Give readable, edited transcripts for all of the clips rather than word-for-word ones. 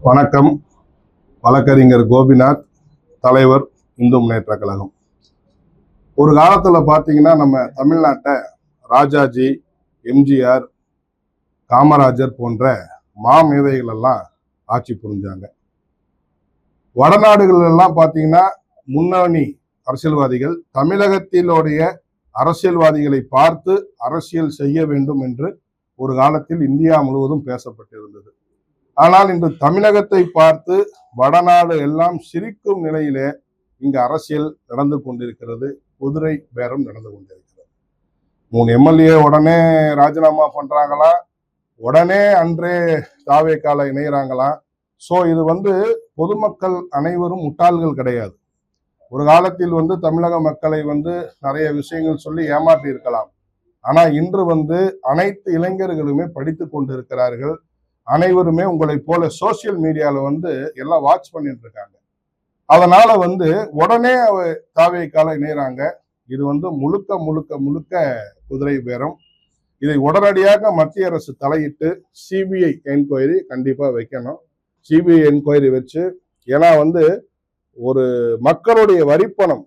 வணக்கம். வழக்கறிஞர் கோபிநாத், தலைவர், இந்து முன்னேற்ற கழகம். ஒரு காலத்துல பாத்தீங்கன்னா நம்ம தமிழ்நாட்டை ராஜாஜி, எம்ஜிஆர், காமராஜர் போன்ற மாமேதைகள் எல்லாம் ஆட்சி புரிஞ்சாங்க. வடநாடுகள் எல்லாம் பாத்தீங்கன்னா முன்னணி அரசியல்வாதிகள் தமிழகத்தினுடைய அரசியல்வாதிகளை பார்த்து அரசியல் செய்ய வேண்டும் என்று ஒரு காலத்தில் இந்தியா முழுவதும் பேசப்பட்டிருந்தது. ஆனால் இன்று தமிழகத்தை பார்த்து வடநாடு எல்லாம் சிரிக்கும் நிலையிலே இங்கு அரசியல் நடந்து கொண்டிருக்கிறது. குதிரை பேரம் நடந்து கொண்டிருக்கிறது. 3 எம்எல்ஏ உடனே ராஜினாமா பண்றாங்களா, உடனே அன்றே தாவேக்கால இணைகிறாங்களா. ஸோ இது பொதுமக்கள் அனைவரும் முட்டாள்கள் கிடையாது. ஒரு காலத்தில் தமிழக மக்களை நிறைய விஷயங்கள் சொல்லி ஏமாற்றி இருக்கலாம். ஆனா இன்று அனைத்து இளைஞர்களுமே படித்து கொண்டிருக்கிறார்கள். அனைவருமே உங்களை போல சோசியல் மீடியால எல்லாம் வாட்ச் பண்ணிட்டு இருக்காங்க. அதனால உடனே தாவேக்கால இணைகிறாங்க. இது முழுக்க முழுக்க முழுக்க குதிரை பேரம். இதை உடனடியாக மத்திய அரசு தலையிட்டு சிபிஐ என்கொயரி கண்டிப்பா வைக்கணும். சிபிஐ என்கொயரி வச்சு, ஏன்னா ஒரு மக்களுடைய வரிப்பணம்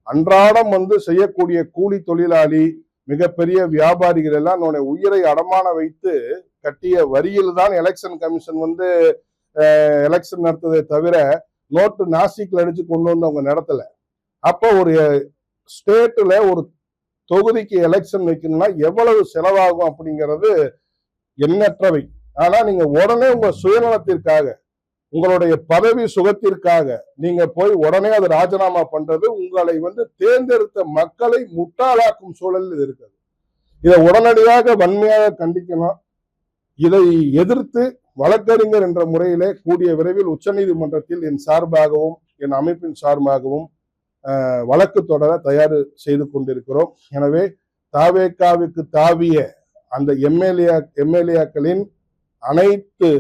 அன்றாடம் செய்யக்கூடிய கூலி தொழிலாளி, மிகப்பெரிய வியாபாரிகள் எல்லாம் என்னுடைய உயிரை அடமான வைத்து கட்டிய வரியில் தான் எலெக்ஷன் கமிஷன் எலெக்ஷன் நடத்ததை தவிர நோட்டு நாசிக்ல அடிச்சு கொண்டு வந்து அவங்க நடத்தல. அப்போ ஒரு ஸ்டேட்ல ஒரு தொகுதிக்கு எலெக்ஷன் வைக்கணும்னா எவ்வளவு செலவாகும் அப்படிங்கிறது எண்ணற்றவை. ஆனா நீங்க உடனே உங்க சுயநலத்திற்காக, உங்களுடைய பதவி சுகத்திற்காக நீங்க போய் உடனே அது ராஜினாமா பண்றது உங்களை தேர்ந்தெடுத்த மக்களை முட்டாளாக்கும் சூழலில் இருக்குது. இதை உடனடியாக வன்மையாக கண்டிக்கணும். இதை எதிர்த்து வழக்கறிஞர் என்ற முறையிலே கூடிய விரைவில் உச்சநீதிமன்றத்தில் என் சார்பாகவும் என் அமைப்பின் சார்பாகவும் வழக்கு தொடர தயார் செய்து கொண்டிருக்கிறோம். எனவே தாவேக்காவுக்கு தாவிய அந்த எம்எல்ஏக்களின் அனைத்து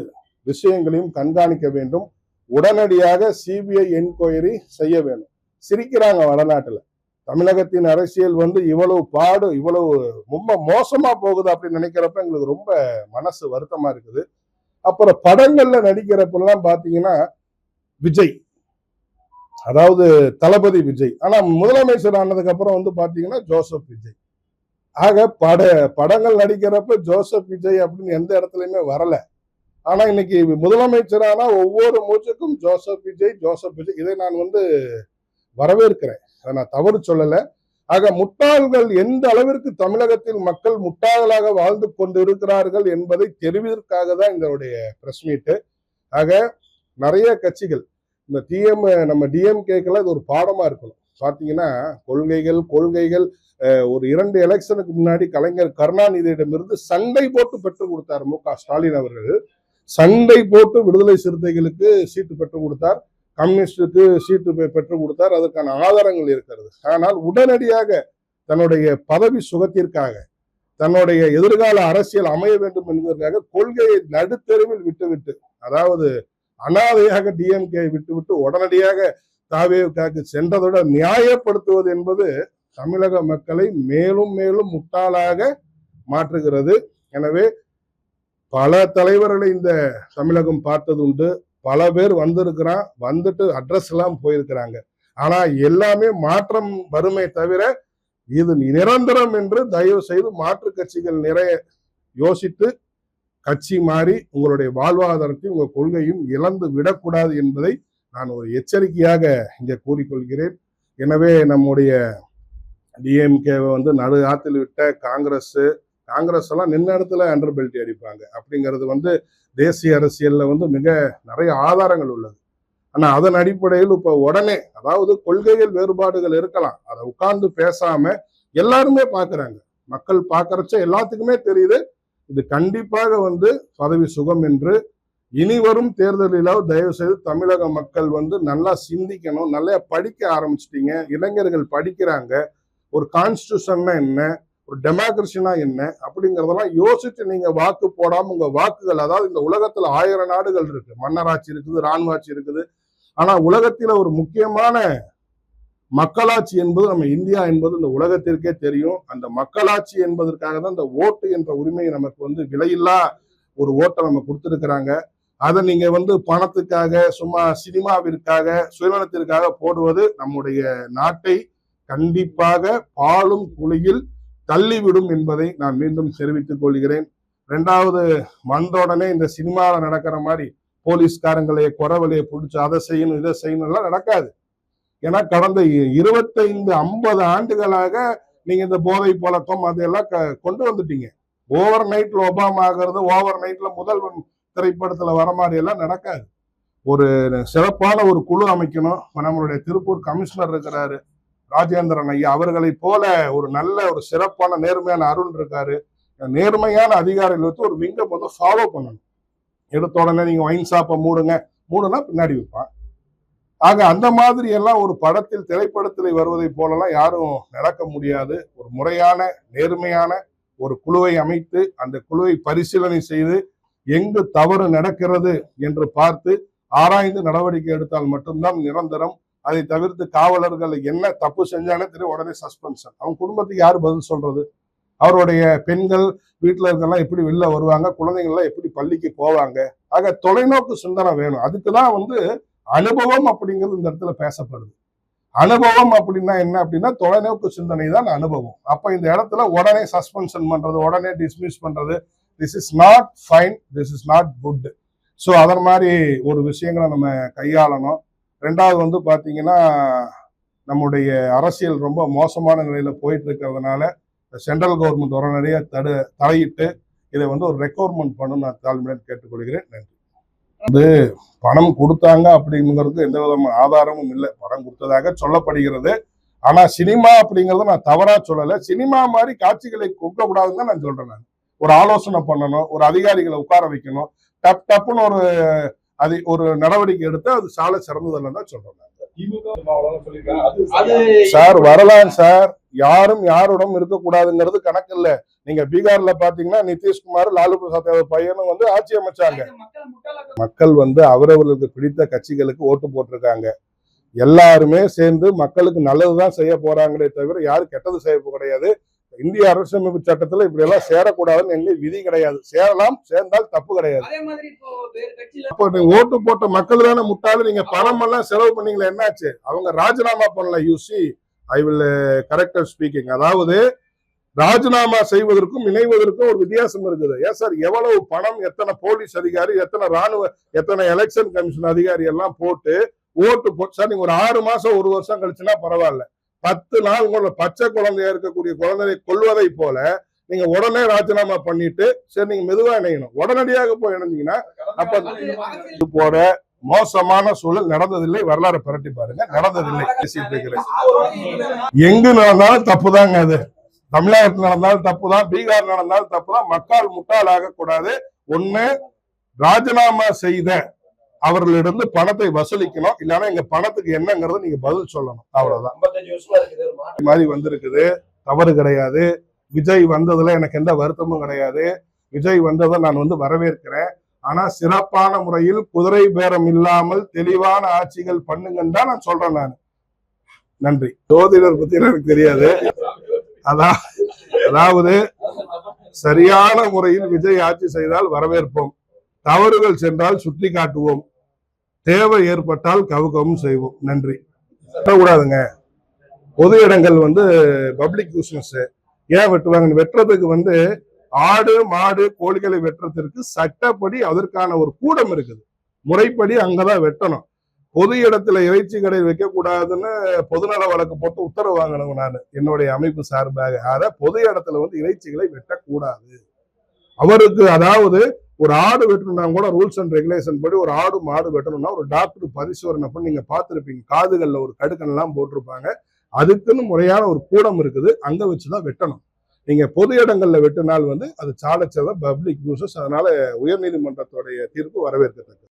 விஷயங்களையும் கண்காணிக்க வேண்டும். உடனடியாக சிபிஐ என்கொயரி செய்ய வேண்டும். சிரிக்கிறாங்க வடநாட்டுல. தமிழகத்தின் அரசியல் இவ்வளவு பாடு, இவ்வளவு ரொம்ப மோசமா போகுது அப்படின்னு நினைக்கிறப்ப எங்களுக்கு ரொம்ப மனசு வருத்தமா இருக்குது. அப்புறம் படங்கள்ல நடிக்கிறப்பெல்லாம் பாத்தீங்கன்னா விஜய், அதாவது தளபதி விஜய், ஆனா முதலமைச்சர் ஆனதுக்கு அப்புறம் பாத்தீங்கன்னா ஜோசப் விஜய். ஆக படங்கள் நடிக்கிறப்ப ஜோசப் விஜய் அப்படின்னு எந்த இடத்துலயுமே வரல. ஆனா இன்னைக்கு முதலமைச்சரானா ஒவ்வொரு மூச்சுக்கும் ஜோசப் விஜய், ஜோசப் விஜய். இதை நான் வரவேற்கிறேன். அதை நான் தவறு சொல்லல. ஆக முட்டாள்கள் எந்த அளவிற்கு தமிழகத்தில் மக்கள் முட்டாள்களாக வாழ்ந்து கொண்டு இருக்கிறார்கள் என்பதை தெரிவதற்காக தான் இதனுடைய பிரஸ் மீட்டு. ஆக நிறைய கட்சிகள் இந்த நம்ம டிஎம்கேக்கெல்லாம் இது ஒரு பாடமா இருக்கணும். பாத்தீங்கன்னா கொள்கைகள் ஒரு 2 எலெக்ஷனுக்கு முன்னாடி கலைஞர் கருணாநிதியிடமிருந்து சண்டை போட்டு பெற்றுக் கொடுத்தார் மு.க. ஸ்டாலின் அவர்கள். சண்டை போட்டு விடுதலை சிறுத்தைகளுக்கு சீட்டு பெற்றுக் கொடுத்தார், கம்யூனிஸ்டுக்கு சீட்டு பெற்றுக் கொடுத்தார். அதற்கான ஆதாரங்கள் இருக்கிறது. ஆனால் உடனடியாக தன்னுடைய பதவி சுகத்திற்காக, தன்னுடைய எதிர்கால அரசியல் அமைய வேண்டும் என்பதற்காக கொள்கையை நடுத்தெருவில் விட்டுவிட்டு, அதாவது அனாதையாக டிஎம்கே விட்டுவிட்டு உடனடியாக தாவேக்காவுக்கு சென்றதோட நியாயப்படுத்துவது என்பது தமிழக மக்களை மேலும் மேலும் முட்டாளாக மாற்றுகிறது. எனவே பல தலைவர்களை இந்த தமிழகம் பார்த்தது உண்டு. பல பேர் வந்துட்டு அட்ரஸ் எல்லாம் போயிருக்கிறாங்க. ஆனா எல்லாமே மாற்றம் வருமே தவிர இது நிரந்தரம் என்று தயவு செய்து மாற்று கட்சிகள் நிறைய யோசித்து கட்சி மாறி உங்களுடைய வாழ்வாதாரத்தையும் உங்க கொள்கையும் இழந்து விடக்கூடாது என்பதை நான் ஒரு எச்சரிக்கையாக இங்கே கூறிக்கொள்கிறேன். எனவே நம்முடைய டிஎம்கேவை நடு ஆத்தில் விட்ட காங்கிரஸ் எல்லாம் நின்ன இடத்துல அண்டர் பெல்ட் அடிப்பாங்க அப்படிங்கிறது தேசிய அரசியல்ல மிக நிறைய ஆதாரங்கள் உள்ளது. ஆனா அதன் அடிப்படையில் இப்ப உடனே, அதாவது கொள்கைகள் வேறுபாடுகள் இருக்கலாம், அதை உட்கார்ந்து பேசாம எல்லாருமே பாக்குறாங்க. மக்கள் பாக்குறச்ச எல்லாத்துக்குமே தெரியுது இது கண்டிப்பாக பதவி சுகம் என்று. இனி வரும் தேர்தலில் தயவு செய்து தமிழக மக்கள் நல்லா சிந்திக்கணும். நல்லா படிக்க ஆரம்பிச்சிட்டீங்க, இளைஞர்கள் படிக்கிறாங்க. ஒரு கான்ஸ்டிடியூஷன்னா என்ன, ஒரு டெமோக்ரஸினா என்ன அப்படிங்கிறதெல்லாம் யோசிச்சு நீங்க வாக்கு போடாம உங்க வாக்குகள், அதாவது இந்த உலகத்துல 1000 நாடுகள் இருக்கு, மன்னராட்சி இருக்குது, இராணுவாட்சி இருக்குது. ஆனா உலகத்தில ஒரு முக்கியமான மக்களாட்சி என்பது நம்ம இந்தியா என்பது இந்த உலகத்திற்கே தெரியும். அந்த மக்களாட்சி என்பதற்காக தான் இந்த ஓட்டு என்ற உரிமையை நமக்கு விலையில்லா ஒரு ஓட்டை நம்ம கொடுத்திருக்கிறாங்க. அதை நீங்க வந்து பணத்துக்காக சும்மா சினிமாவிற்காக சுயநலத்திற்காக போடுவது நம்முடைய நாட்டை கண்டிப்பாக பாலும் குழியில் தள்ளிவிடும் என்பதை நான் மீண்டும் தெரிவித்துக் கொள்கிறேன். ரெண்டாவது, வந்தோடனே இந்த சினிமாவில் நடக்கிற மாதிரி போலீஸ்காரங்களை குறவலையை பிடிச்சி அதை செய்யணும் இதை செய்யணும் எல்லாம் நடக்காது. ஏன்னா கடந்த 25-50 ஆண்டுகளாக நீங்க இந்த போதை பழக்கம் அதெல்லாம் கொண்டு வந்துட்டீங்க. ஓவர் நைட்ல ஒபாமா ஆகிறது, ஓவர் நைட்ல முதல்வன் திரைப்படத்துல வர மாதிரி எல்லாம் நடக்காது. ஒரு சிறப்பான ஒரு குழு அமைக்கணும். நம்மளுடைய திருப்பூர் கமிஷனர் இருக்கிறாரு ராஜேந்திரன் ஐயா, அவர்களை போல ஒரு நல்ல ஒரு சிறப்பான நேர்மையான அருண் இருக்காரு. நேர்மையான அதிகாரிகள் வச்சு ஒரு விங்கை வந்து ஃபாலோ பண்ணணும். எடுத்த உடனே நீங்க ஒயின் ஷாப்பை மூடுனா பின்னாடி வைப்பான். ஆக அந்த மாதிரி எல்லாம் ஒரு படத்தில் திரைப்படத்தில் வருவதை போலலாம் யாரும் நடக்க முடியாது. ஒரு முறையான நேர்மையான ஒரு குழுவை அமைத்து அந்த குழுவை பரிசீலனை செய்து எங்கு தவறு நடக்கிறது என்று பார்த்து ஆராய்ந்து நடவடிக்கை எடுத்தால் மட்டும்தான் நிரந்தரம். அதை தவிர்த்து காவலர்கள் என்ன தப்பு செஞ்சானே தெரியும் உடனே சஸ்பென்ஷன். அவங்க குடும்பத்துக்கு யாரு பதில் சொல்றது? அவருடைய பெண்கள் வீட்டுல இருக்கலாம் எப்படி வெளில வருவாங்க, குழந்தைங்கள்லாம் எப்படி பள்ளிக்கு போவாங்க? ஆக தொலைநோக்கு சிந்தனை வேணும். அதுக்குதான் வந்து அனுபவம் அப்படிங்கிறது இந்த இடத்துல பேசப்படுது. அனுபவம் அப்படின்னா என்ன அப்படின்னா தொலைநோக்கு சிந்தனை தான் அனுபவம். அப்ப இந்த இடத்துல உடனே சஸ்பென்ஷன் பண்றது, உடனே டிஸ்மிஸ் பண்றது, this is not fine, this is not good. So அதன் மாதிரி ஒரு விஷயங்களை நம்ம கையாளணும். ரெண்டாவது வந்து பாத்தீங்கன்னா நம்முடைய அரசியல் ரொம்ப மோசமான நிலையில போயிட்டு இருக்கிறதுனால சென்ட்ரல் கவர்மெண்ட் உடனடியாக தலையிட்டு இதை வந்து ஒரு ரெக்வயர்மெண்ட் பண்ணணும் நான் தாழ்மையுடன் கேட்டுக்கொள்கிறேன். நன்றி. வந்து பணம் கொடுத்தாங்க அப்படிங்கிறது எந்த விதமான ஆதாரமும் இல்லை. பணம் கொடுத்ததாக சொல்லப்படுகிறது. ஆனா சினிமா அப்படிங்கறத நான் தவறா சொல்லலை. சினிமா மாதிரி காட்சிகளை கொடுக்கக்கூடாதுன்னு தான் நான் சொல்றேன். நான் ஒரு ஆலோசனை பண்ணணும், ஒரு அதிகாரிகளை உட்கார வைக்கணும், டப்புன்னு ஒரு நடவடிக்கை எடுத்து அது சாலை சிறந்ததில்லைன்னு தான் சொல்றேன். சார் வரலாம் சார், யாரும் யாருடன் இருக்கக்கூடாதுங்கிறது கணக்கு இல்ல. நீங்க பீகார்ல பாத்தீங்கன்னா நிதிஷ்குமார் லாலு பிரசாத் பையனும் வந்து ஆட்சி அமைச்சாங்க. மக்கள் வந்து அவரவர்களுக்கு பிடித்த கட்சிகளுக்கு ஓட்டு போட்டிருக்காங்க. எல்லாருமே சேர்ந்து மக்களுக்கு நல்லதுதான் செய்ய போறாங்களே தவிர யாரும் கெட்டது செய்ய கிடையாது. இந்திய அரசியலமைப்பு சட்டத்துல இப்படி எல்லாம் சேரக்கூடாதுன்னு எங்க விதி கிடையாது. சேரலாம், சேர்ந்தால் தப்பு கிடையாது. அப்போ நீங்க ஓட்டு போட்ட மக்கள் தானே முட்டாளு. நீங்க பணம் எல்லாம் செலவு பண்ணீங்களா, என்னாச்சு? அவங்க ராஜினாமா பண்ணல. You see I will correct speaking. அதாவது ராஜினாமா செய்வதற்கும் இணைவதற்கும் ஒரு வித்தியாசம் இருக்குது. ஏன் சார், எவ்வளவு பணம், எத்தனை போலீஸ் அதிகாரி, எத்தனை ராணுவ, எத்தனை எலெக்ஷன் கமிஷன் அதிகாரி எல்லாம் போட்டு ஓட்டு போட்டு சார் நீங்க ஒரு 6 மாசம் 1 வருஷம் கழிச்சுன்னா பரவாயில்ல. 10 நாள் பச்சை குழந்தையா இருக்கக்கூடிய குழந்தையை கொல்வதை போல நீங்க உடனே ராஜினாமா பண்ணிட்டு சரி நீங்க மெதுவா இணையணும். உடனடியாக போய் இணைஞ்சீங்கன்னா அப்ப போற மோசமான சூழல் நடந்ததில்லை. வரலாறு புரட்டி பாருங்க, நடந்ததில்லை. பேசிட்டு இருக்கிறேன். எங்கு நடந்தாலும் தப்புதாங்க. அது தமிழ்நாட்டில் நடந்தாலும் தப்புதான், பீகார் நடந்தாலும் தப்புதான். மக்கள் முட்டாள் ஆகக்கூடாது. ஒண்ணு ராஜினாமா செய்த அவர்களிடம் பணத்தை வசூலிக்கணும், இல்லைன்னா எங்க பணத்துக்கு என்னங்கிறத நீங்க பதில் சொல்லணும். அவ்வளவுதான். மாதிரி வந்திருக்குது, தவறு கிடையாது. விஜய் வந்ததுல எனக்கு எந்த வருத்தமும் கிடையாது. விஜய் வந்ததை நான் வந்து வரவேற்கிறேன். ஆனா சிறப்பான முறையில் குதிரை பேரம் இல்லாமல் தெளிவான ஆட்சிகள் பண்ணுங்கன்னு தான் நான் சொல்றேன். நான் நன்றி. ஜோதிடர் பத்தி எனக்கு தெரியாது. அதாவது சரியான முறையில் விஜய் ஆட்சி செய்தால் வரவேற்போம், தவறுகள் சென்றால் சுட்டி காட்டுவோம், தேவை ஏற்பட்டால் கவுக்கவும் செய்வோம். நன்றி. வெட்டக்கூடாதுங்க. பொது இடங்கள் வந்து பப்ளிக் பிசினஸ். ஏன் வெட்டுவாங்க? வெட்டுறதுக்கு வந்து ஆடு மாடு கோழிகளை வெட்டுறதுக்கு சட்டப்படி அதற்கான ஒரு கூடம் இருக்குது. முறைப்படி அங்கதான் வெட்டணும். பொது இடத்துல இறைச்சி கடை வைக்க கூடாதுன்னு பொதுநல வழக்கு போட்டு உத்தரவு வாங்கணும் நான் என்னுடைய அமைப்பு சார்பாக. அத பொது இடத்துல வந்து இறைச்சிகளை வெட்டக்கூடாது. அவருக்கு அதாவது ஒரு ஆடு வெட்டணும்னா கூட ரூல்ஸ் அண்ட் ரெகுலேஷன் படி ஒரு ஆடு மாடு வெட்டணும்னா ஒரு டாக்டர் பரிசோதனை பண்ணி நீங்க பார்த்துருப்பீங்க. காதுகள்ல ஒரு கடுக்கன் எல்லாம் போட்டிருப்பாங்க. அதுக்குன்னு முறையான ஒரு கூடம் இருக்குது, அங்க வச்சுதான் வெட்டணும். நீங்க பொது இடங்கள்ல வெட்டினால் வந்து அது சாலச்சத பப்ளிக் யூசஸ். அதனால உயர்நீதிமன்றத்துடைய தீர்ப்பு வரவேற்கத்தக்கது.